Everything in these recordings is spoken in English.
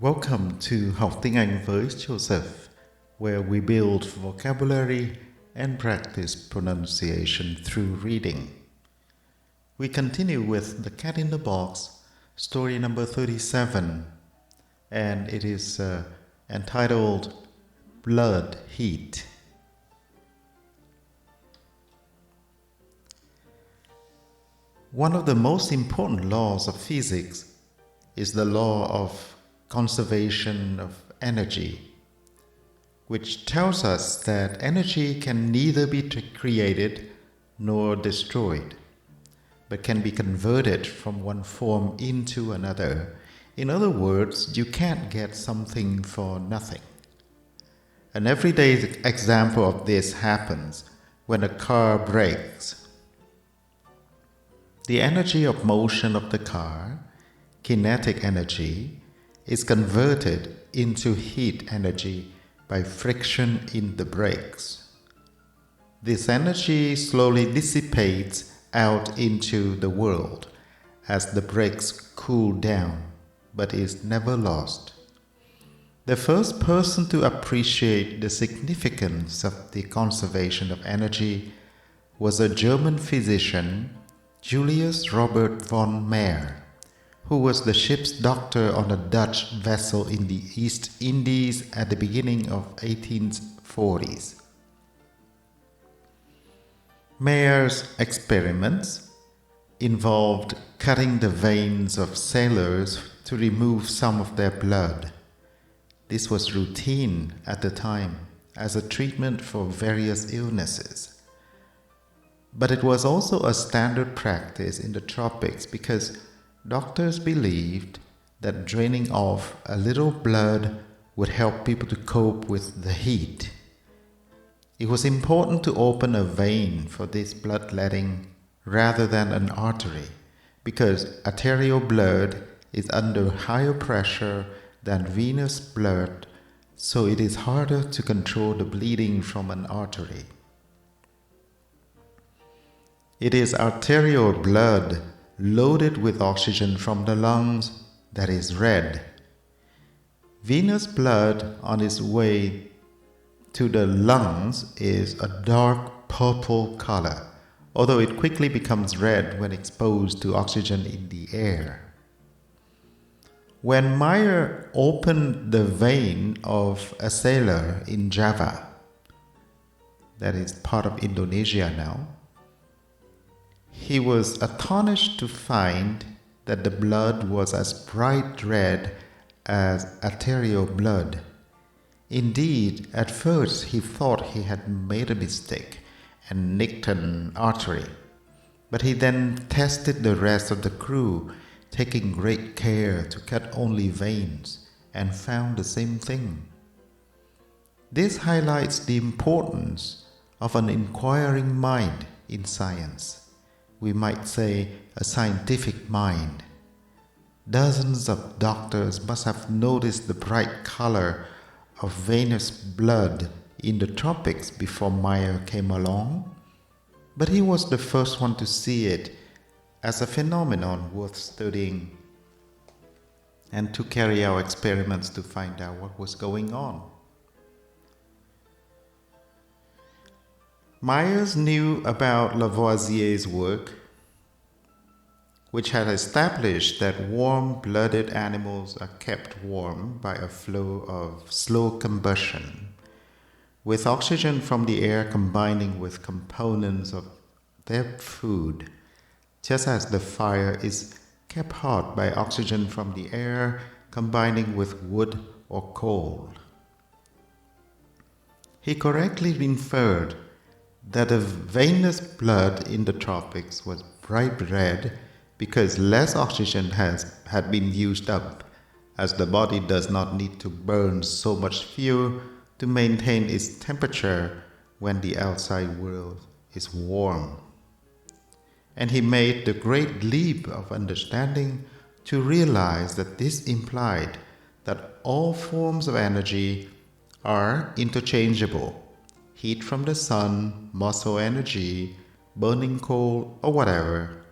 Welcome to Học tiếng Anh với Joseph, where we build vocabulary and practice pronunciation through reading. We continue with The Cat in the Box, story number 37, and it is entitled Blood Heat. One of the most important laws of physics is the law of conservation of energy, which tells us that energy can neither be created nor destroyed, but can be converted from one form into another. In other words, you can't get something for nothing. An everyday example of this happens when a car brakes. The energy of motion of the car, kinetic energy, is converted into heat energy by friction in the brakes. This energy slowly dissipates out into the world as the brakes cool down, but is never lost. The first person to appreciate the significance of the conservation of energy was a German physician, Julius Robert von Mayer, who was the ship's doctor on a Dutch vessel in the East Indies at the beginning of 1840s. Mayer's experiments involved cutting the veins of sailors to remove some of their blood. This was routine at the time as a treatment for various illnesses. But it was also a standard practice in the tropics because doctors believed that draining off a little blood would help people to cope with the heat. It was important to open a vein for this bloodletting rather than an artery, because arterial blood is under higher pressure than venous blood, so it is harder to control the bleeding from an artery. It is arterial blood loaded with oxygen from the lungs that is red. Venous blood on its way to the lungs is a dark purple color, although it quickly becomes red when exposed to oxygen in the air. When Mayer opened the vein of a sailor in Java, that is part of Indonesia now, he was astonished to find that the blood was as bright red as arterial blood. Indeed, at first he thought he had made a mistake and nicked an artery, but he then tested the rest of the crew, taking great care to cut only veins, and found the same thing. This highlights the importance of an inquiring mind in science. We might say a scientific mind. Dozens of doctors must have noticed the bright color of venous blood in the tropics before Mayer came along, but he was the first one to see it as a phenomenon worth studying and to carry out experiments to find out what was going on. Myers knew about Lavoisier's work, which had established that warm-blooded animals are kept warm by a flow of slow combustion, with oxygen from the air combining with components of their food, just as the fire is kept hot by oxygen from the air combining with wood or coal. He correctly inferred that the venous blood in the tropics was bright red because less oxygen had been used up, as the body does not need to burn so much fuel to maintain its temperature when the outside world is warm. And he made the great leap of understanding to realize that this implied that all forms of energy are interchangeable. Heat from the sun, muscle energy, burning coal, or whatever.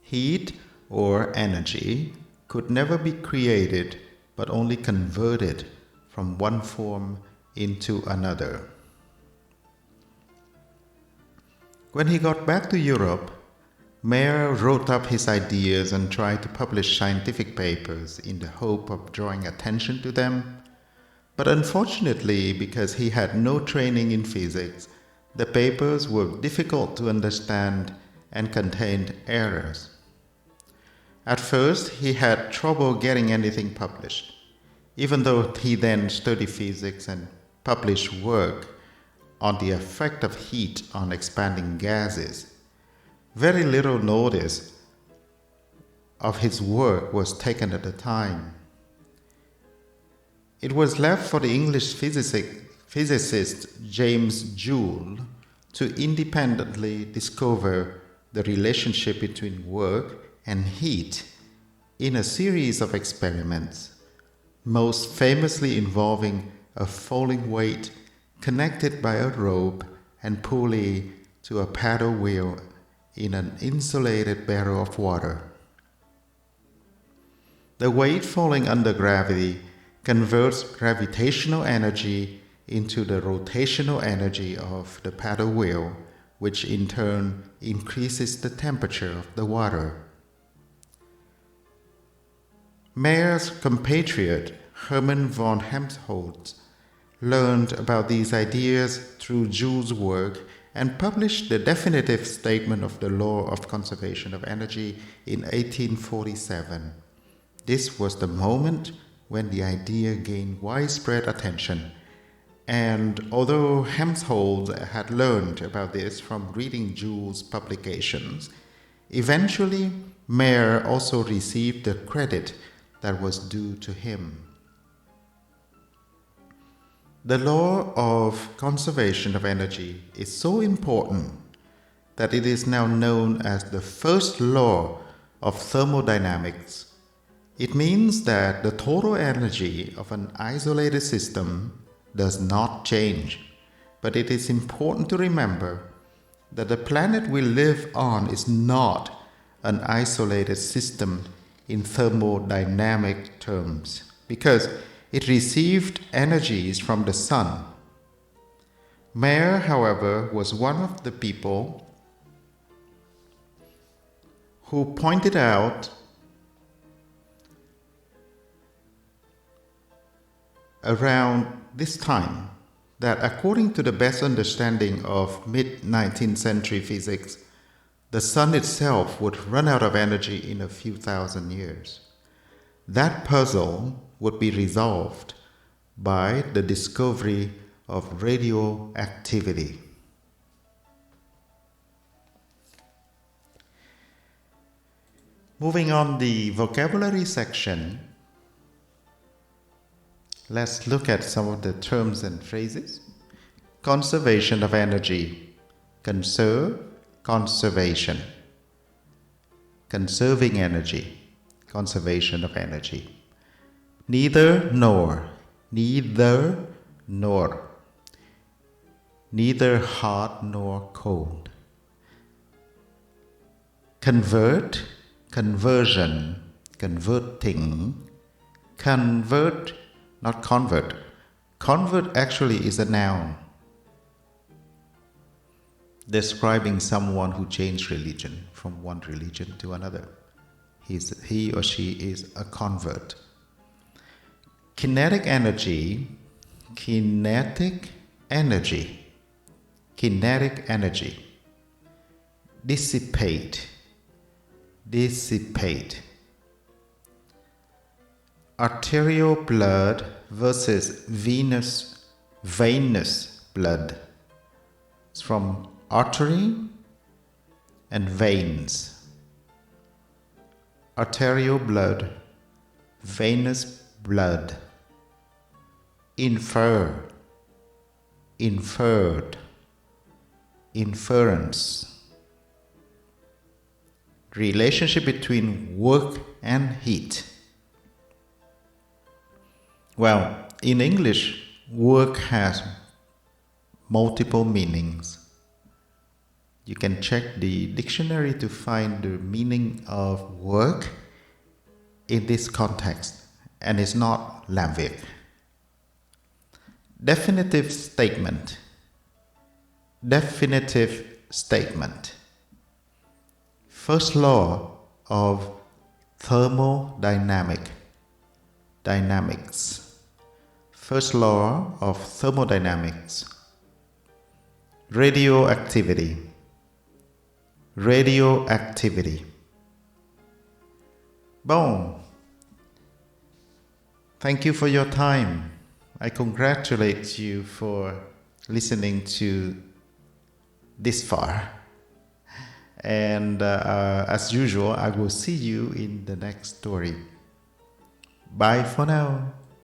Heat or energy could never be created but only converted from one form into another. When he got back to Europe, Mayer wrote up his ideas and tried to publish scientific papers in the hope of drawing attention to them. But unfortunately, because he had no training in physics, the papers were difficult to understand and contained errors. At first, he had trouble getting anything published, even though he then studied physics and published work on the effect of heat on expanding gases. Very little notice of his work was taken at the time. It was left for the English physicist James Joule to independently discover the relationship between work and heat in a series of experiments, most famously involving a falling weight connected by a rope and pulley to a paddle wheel in an insulated barrel of water. The weight falling under gravity converts gravitational energy into the rotational energy of the paddle wheel, which in turn increases the temperature of the water. Mayer's compatriot Hermann von Helmholtz learned about these ideas through Joule's work and published the definitive statement of the law of conservation of energy in 1847. This was the moment when the idea gained widespread attention, and although Helmholtz had learned about this from reading Joule's publications, eventually Mayer also received the credit that was due to him. The law of conservation of energy is so important that it is now known as the first law of thermodynamics. It means that the total energy of an isolated system does not change, but it is important to remember that the planet we live on is not an isolated system in thermodynamic terms, because it received energies from the sun. Mayer, however, was one of the people who pointed out around this time that according to the best understanding of mid-19th century physics, the sun itself would run out of energy in a few thousand years. That puzzle would be resolved by the discovery of radioactivity. Moving on the vocabulary section, let's look at some of the terms and phrases. Conservation of energy. Conserve, conservation. Conserving energy. Conservation of energy. Neither nor. Neither nor. Neither hot nor cold. Convert, conversion, converting. Convert, not convert. Convert actually is a noun describing someone who changed religion from one religion to another. He or she is a convert. Kinetic energy, kinetic energy, kinetic energy. Dissipate, dissipate. Arterial blood versus venous blood. It's from artery and veins. Arterial blood, venous blood. Infer, inferred, inference. Relationship between work and heat. Well, in English, work has multiple meanings. You can check the dictionary to find the meaning of work in this context, and it's not làm việc. Definitive statement. Definitive statement. First law of thermodynamics. First law of thermodynamics. Radioactivity. Radioactivity. Boom. Thank you for your time. I congratulate you for listening to this far. And as usual, I will see you in the next story. Bye for now.